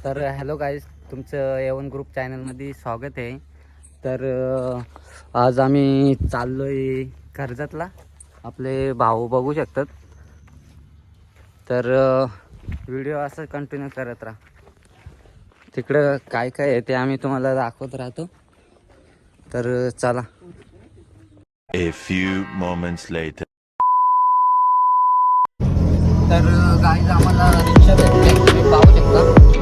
तर hello guys, तुमचं A1 group चॅनलमध्ये स्वागत आहे. तर आज आम्ही चाललो आहे कर्जतला. आपले भाऊ बघू शकतात. तर व्हिडिओ असं कंटिन्यू करत राहा. तिकडं काय काय आहे ते आम्ही तुम्हाला दाखवत राहतो. तर चला. A few moments later. तर गाईज आम्हाला रिक्षा भेटली, तुम्ही पाहू शकता.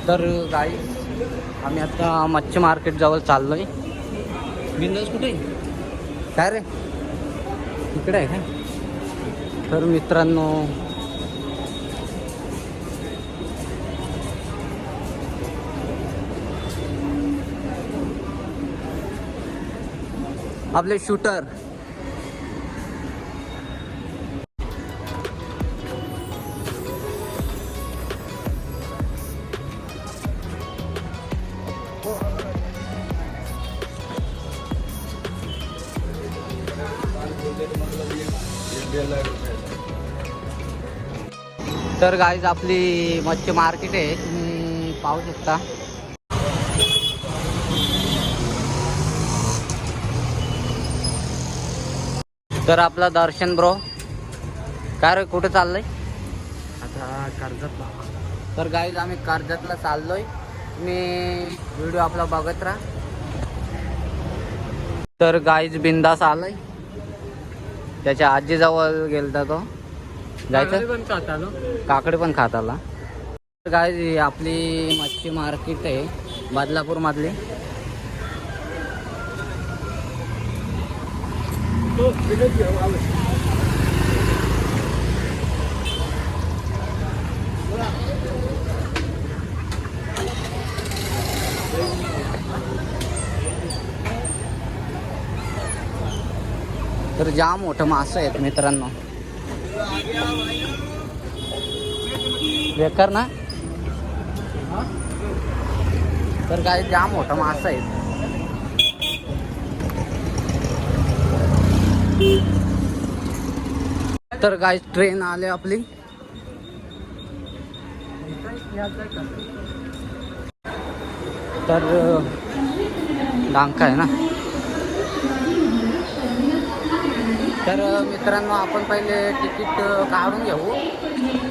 तर गाई आम्ही आता मच्छी मार्केट जवळ चाललोय. बिंदास कुठे काय रे? इकडे आहे का? तर मित्रांनो, आपले शूटर तर गाईज आपली मच्छी मार्केट आहे, तुम्ही पाहू शकता. तर आपला दर्शन ब्रो, काय रे कुठे चाललंय? आता कर्जतला. तर गाईज आम्ही कर्जतला चाललोय. तुम्ही व्हिडिओ आपला बघत राहा. तर गाईज बिंदास आलाय, त्याच्या आजीजवळ गेलता तो. जायचं काकडे पण खात आला. तर गाईज आपली मच्छी मार्केट आहे बदलापूर मधली. तर जाम मोठं मासं आहेत मित्रांनो. बेकार ना. तर काय जाम मोठं मासं आहेत. तर काय ट्रेन आले आपली. तर डांका आहे ना. तर मित्रांनो, आपण पहिले तिकीट काढून घेऊ,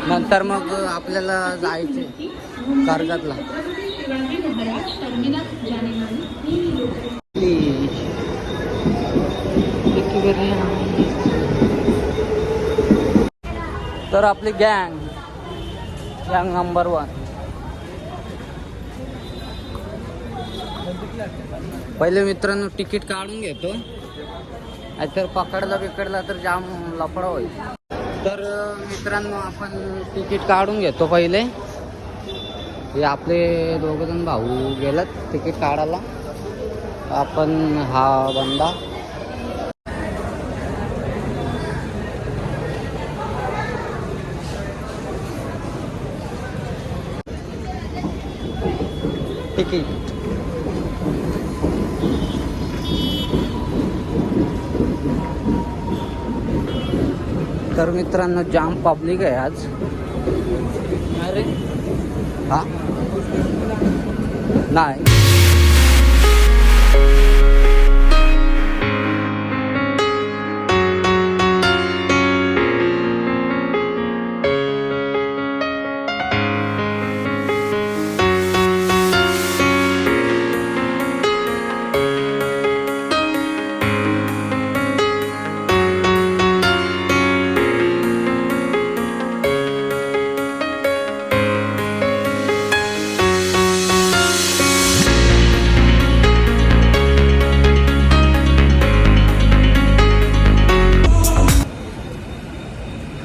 नंतर मग आपल्याला जायचे कर्जतला. तर आपली गँग नंबर 1. पहिले मित्रांनो तिकीट काढून घेतो, तर पकडला तर जाम लफडा होईल. तर मित्रांनो, आपण तिकीट काढून घेतो पहिले. हे आपले दोघंजण भाऊ गेलात तिकीट काढायला. आपण हा बंदा तिकीट. तर मित्रांनो, जाम पब्लिक आहे आज. अरे हा नाही.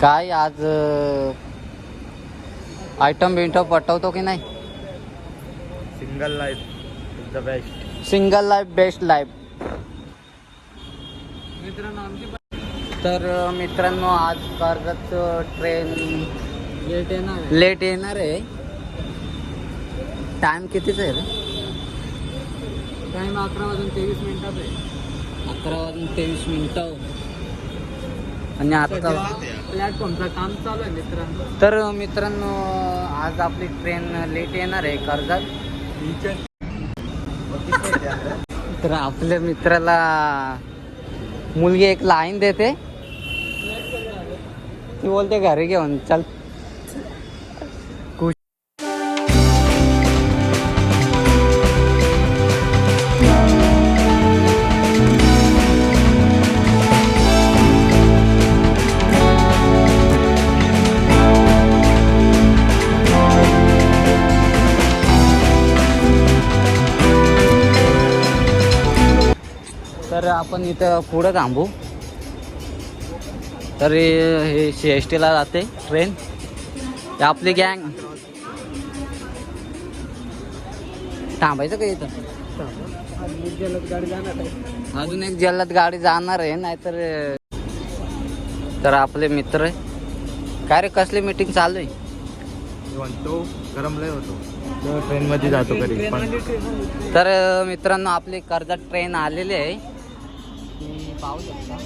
काय आज आयटम बिंटम पटवतो की नाही? Single life is the best. Single life best life. तर मित्रांनो आज कर्जत ट्रेन लेट येणार आहे. टाइम कितीचा आहे रे? टाइम 11:23 आहे. 11:23 आणि आता प्लॅटफॉर्मचं काम चालू आहे मित्रांनो. तर मित्रांनो आज आपली ट्रेन लेट येणार आहे कर्जत. तर आपल्या मित्राला मुलगी एक लाईन देते, ती बोलते घरी घेऊन चल. तर आपण इथं पुढं थांबू. तर हे CSTला जाते ट्रेन. आपली गँग थांबायचं का इथं? गाडी जाणार आहे. अजून एक जल्लद गाडी जाणार आहे, नाहीतर तर आपले मित्र काय रे कसली मीटिंग चालू आहे? म्हणतो गरम लय होतो ट्रेन मध्ये जातो कधी पण. तर मित्रांनो आपली कर्जत ट्रेन आलेली आहे, तुम्ही पाहू शकता.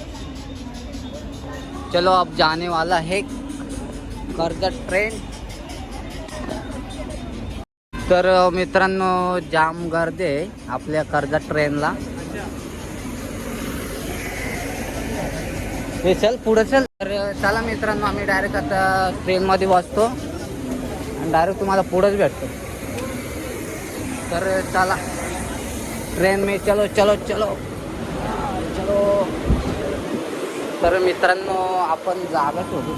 चलो अब जाने वाला है कर्जत ट्रेन. तर मित्रांनो जाम गर्दी आहे आपल्या कर्जत ट्रेनला. हे चल पुढं चल. तर चला मित्रांनो आम्ही डायरेक्ट आता ट्रेनमध्ये बसतो आणि डायरेक्ट तुम्हाला पुढंच भेटतो. तर चला ट्रेन में चलो चलो चलो चलो. तर मित्रांनो आपण जागा शोधू.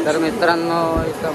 तर मित्रांनो इथं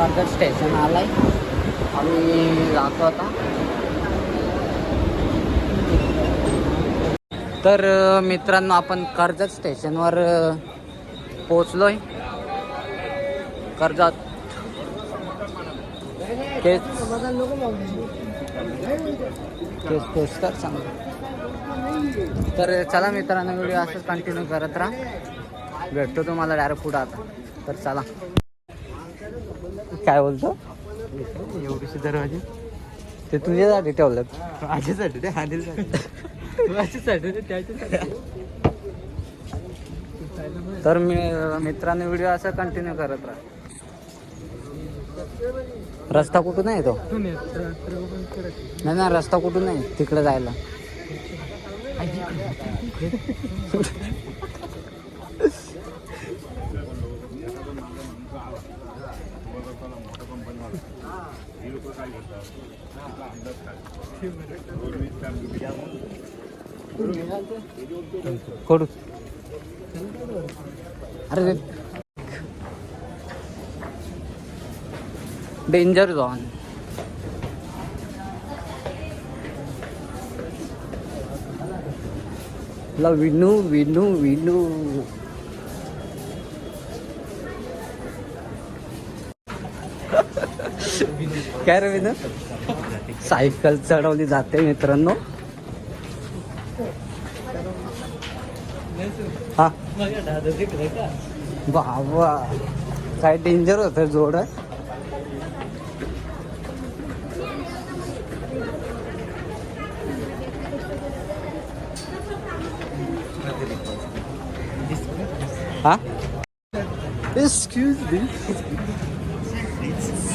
कर्जत स्टेशन आलाय. आम्ही जातो आता. तर मित्रांनो आपण कर्जत स्टेशनवर पोचलोय. कर्जत केस तर सांग. तर चला मित्रांनो व्हिडिओ असंच कंटिन्यू करत राहा. भेटतो तुम्हाला डायरेक्ट पुढं आता. तर चला. काय बोलतो? एवढीशी दरवाजे ते तुझ्यासाठी ठेवलं. माझ्यासाठी ते हानीसाठी माझ्यासाठी ते त्याच्यासाठी. तर मित्रांनो व्हिडिओ असं कंटिन्यू करत राहा. रस्ता कुठून आहे तो? नाही ना रस्ता कुठून आहे तिकडे जायला? कोड अरे डेंजर झोन. विनू विनू विनू काय रे विनोद? सायकल चढवली जाते मित्रांनो. हा बाबा काय डेंजर होतं जोड. हा एक्सक्यूज मी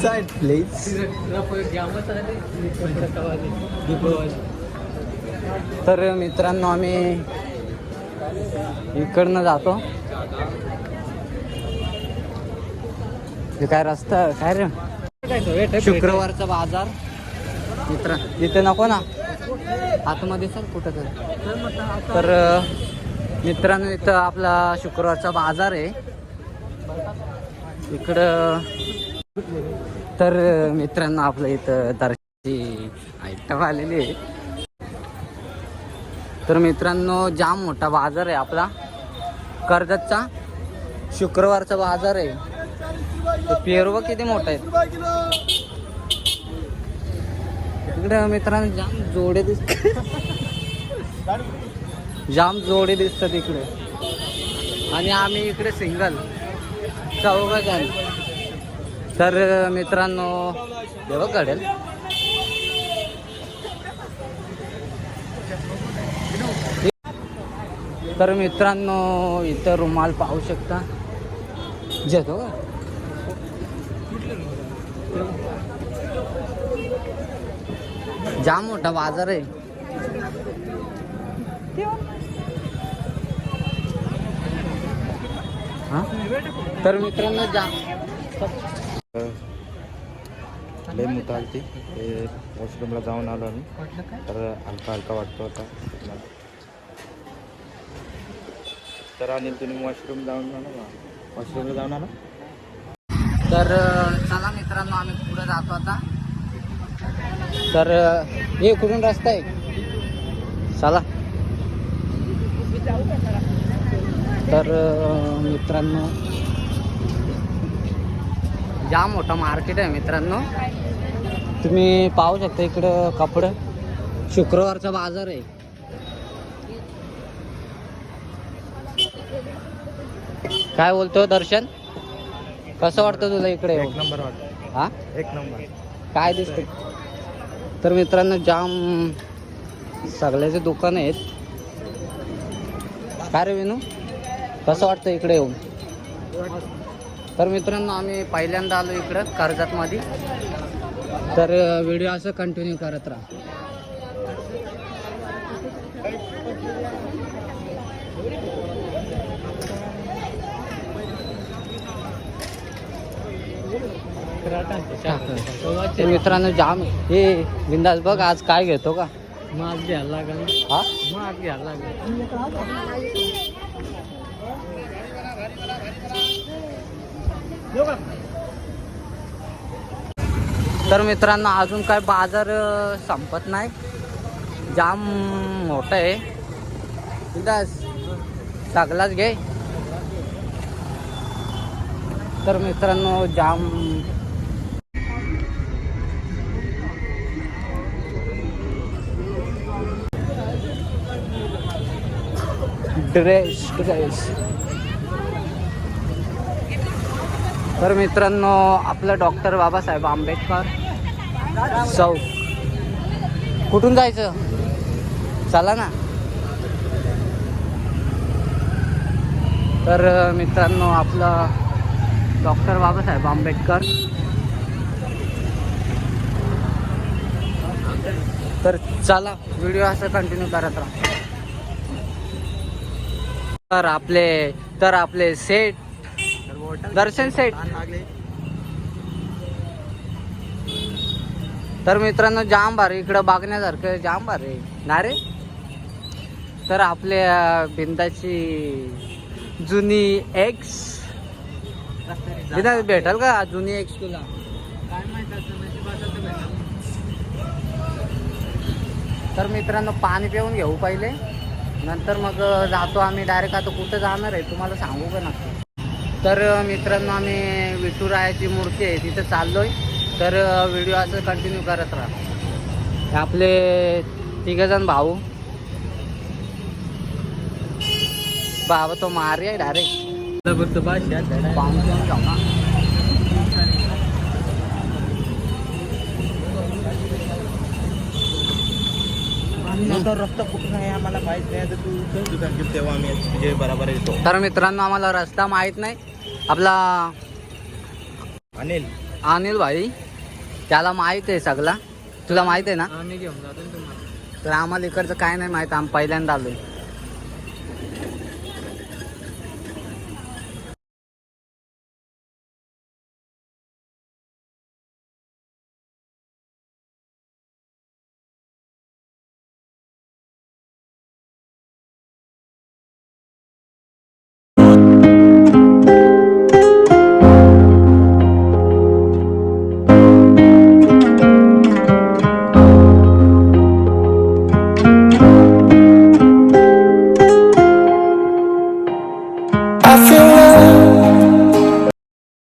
साइड प्लीज. तर मित्रांनो आम्ही इकडनं जातो. हे काय रस्ता काय रे? शुक्रवारचा बाजार मित्र इथे नको ना आतमध्ये सर कुठं तर मित्रांनो इथं आपला शुक्रवारचा बाजार आहे इकडं. तर मित्रांनो आपलं इथं दर्शनाची आयटम आलेली आहे. तर मित्रांनो जाम मोठा बाजार आहे आपला कर्जतचा. शुक्रवारचा बाजार आहे. पेरू किती मोठा आहे इकडे मित्रांनो. जाम जोडे जाम जोडे दिसतात इकडे. आणि आम्ही इकडे सिंगल चौघजण. तर मित्रांनो देवा घडेल. तर मित्रांनो इथं रुमाल पाहू शकता. जेतो का जाम मोठा बाजार आहे. हा तर मित्रांनो जाम लय मोठा आलती ते वॉशरूमला जाऊन आलो आम्ही. तर हलका हलका वाटतो आता तर अनिल तुम्ही वॉशरूमला जाऊन आला. तर चला मित्रांनो आम्ही पुढे जातो आता. तर हे कुठून रस्ता आहे चला. तर मित्रांनो जाम मोठा मार्केट आहे मित्रांनो. तुम्ही पाहू शकता इकडं कपडे. शुक्रवारचा बाजार आहे. काय बोलतो दर्शन? कसं वाटतं तुला इकडे? एक नंबर वाटतं. हा एक नंबर काय दिसतं? तर मित्रांनो जाम सगळ्याचे दुकान आहेत. काय रे विनू कसं वाटतं इकडे येऊन? तर मित्रांनो आम्ही पहिल्यांदा आलो इकडं कर्जतमध्ये. तर व्हिडिओ असं कंटिन्यू करत राहा. तर मित्रांनो जाम हे बिंदास बघ आज काय घेतो का? माग घ्यायला लागेल. हा माग घ्यायला लागेल. तर मित्रांनो अजून काय बाजार संपत नाही. जाम मोठा आहे बिंदास सगळाच घे. तर मित्रांनो जाम ड्रेस. तर मित्रांनो आपलं डॉक्टर बाबासाहेब आंबेडकर चौक. कुठून जायचं चला ना. तर मित्रांनो आपलं डॉक्टर बाबासाहेब आंबेडकर. तर चला व्हिडिओ असं कंटिन्यू करत राहा. तर आपले सेट दर्शन सेट. तर मित्रांनो जाम भारी इकडं बघण्यासारखं जाम भारी ना रे. तर आपल्या बिंदाची जुनी एक्स बिंदा भेटल का? जुनी एक्स तुला काय माहिती. तर मित्रांनो पाणी पिऊन घेऊ पहिले नंतर मग जातो आम्ही डायरेक्ट. आता कुठं जाणार आहे तुम्हाला सांगू का नक्की. तर मित्रांनो आम्ही विठुरायाची मूर्ती आहे तिथं चाललोय. तर व्हिडिओ असं कंटिन्यू करत राहा. हे आपले तिघजण भाऊ. बाबा तो मारी आहे डायरेक्ट पाऊस जाऊ ना. रस्ता कुठून आहे आम्हाला माहित नाही. तर तू दुकान घेऊन तेव्हा आम्ही तुझे बरोबर येतो. तर मित्रांनो आम्हाला रस्ता माहीत नाही. आपला अनिल भाई त्याला माहीत आहे सगळा. तुला माहित आहे ना. तर आम्हाला इकडचं काय नाही माहित. आम्ही पहिल्यांदा आलोय.